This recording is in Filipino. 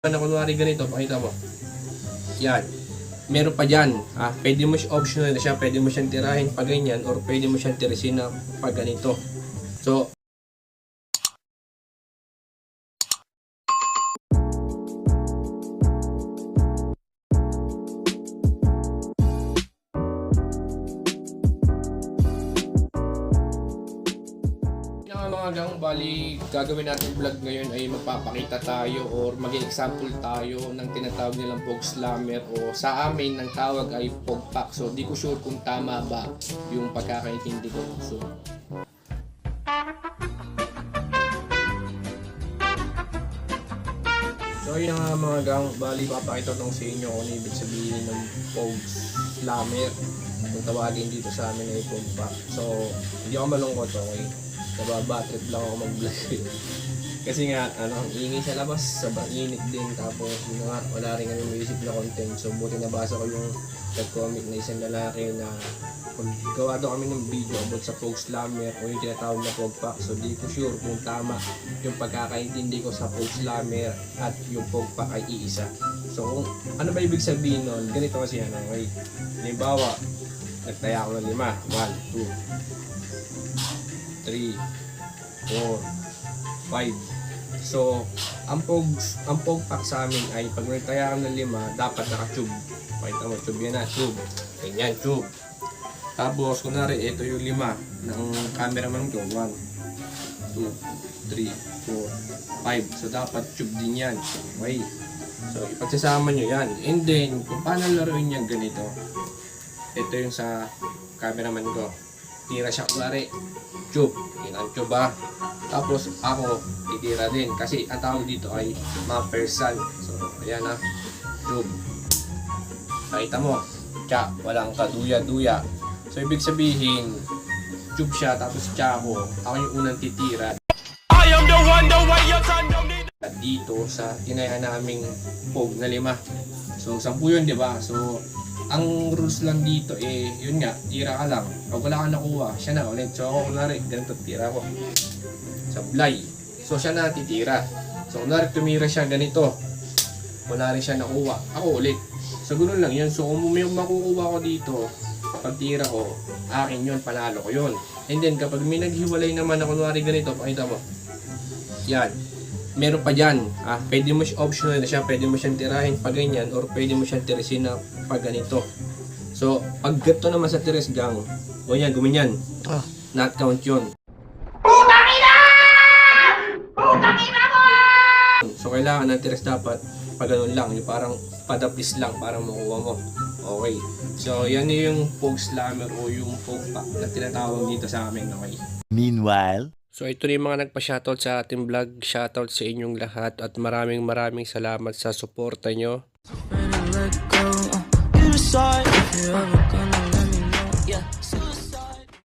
Na kunwari ganito, pakita mo. Yan. Meron pa dyan. Pwede mo siya, optional na siya, pwede mo siyang tirahin pag ganyan or pwede mo siyang tirisin na pag ganito. So, mga gang, bali gagawin natin vlog ngayon ay magpapakita tayo or mag-example tayo ng tinatawag nilang Pog Slammer o sa amin ng tawag ay Pog Pack. So di ko sure kung tama ba yung pagkakaintindi ko. So yun nga mga gang, bali papakita tong sa inyo kung ano ibig sabihin ng Pog Slammer. Kung tawagin dito sa amin ay Pog Pack. So hindi ako malungkot, okay? Nababatrip lang ako mag-vlog. Kasi nga, ang ingay sa labas, init din. Tapos, wala rin kami maisip na content. So, buti nabasa ko yung nag-comic na isang lalaki na gawa daw kami ng video about sa Pog Slammer o yung tinatawag na Pog Pack. So, di ko sure kung tama yung pagkakaintindi ko sa Pog Slammer at yung Pog Pack ay iisa. So, kung ano ba ibig sabihin nun? Ganito kasi okay. Halimbawa, nagtaya ako ng 5. 1, 2, 3, 4, 5. So, ang Pog Pack sa amin ay pag nagtaya ng 5, dapat naka-tube. Pakita mo, tube yan na, tube. Ganyan, tube. Tapos, kunwari, ito yung 5 ng cameraman ko. 1, 2, 3, 4, 5. So, dapat tube din yan. Okay. So, ipagsasama nyo yan. And then, kung paano laruin niya ganito, ito yung sa cameraman ko. Tira siya, kunwari, tube. Yan ang tube Tapos ako, titira din. Kasi ang tawag dito ay ma-person. So, ayan tube. Nakita mo, walang kaduya-duya. So, ibig sabihin, tube siya, tapos ako yung unang titira. I am the one, the way your son don't need. Dito sa tinayahan naming Pog na 5. So, 10 yun, di ba? So, ang rules lang dito yun nga, tira ka lang. Pag wala kang nakuha, siya na ulit. So ako kunwari, ganito tira ko. Sablay. So siya na titira. So kunwari tumira siya ganito. Wala rin siya nakuha. Ako ulit. So ganoon lang yun. So kung may makukuha ko dito, pag tira ko, akin yun, panalo ko yun. And then kapag may naghiwalay naman na kunwari ganito, pakita mo. Yan. Meron pa dyan. Pwede mo siya, optional na siya, pwede mo siyang tirahin pag ganyan or pwede mo siyang tirisin na pag ganito. So, pag ganito naman sa tiris gang, gumanyan. Not count yun. Putang ina! Putang ina mo! So, kailangan ng tiris dapat pag ganun lang, yung parang padapis lang para makuha mo. Okay. So, yan yung Pog Slammer o yung Pog Pack na tinatawag dito sa amin. Okay. Meanwhile, so ito na yung mga nagpa-shoutout sa ating vlog. Shoutout sa inyong lahat at maraming salamat sa suporta nyo.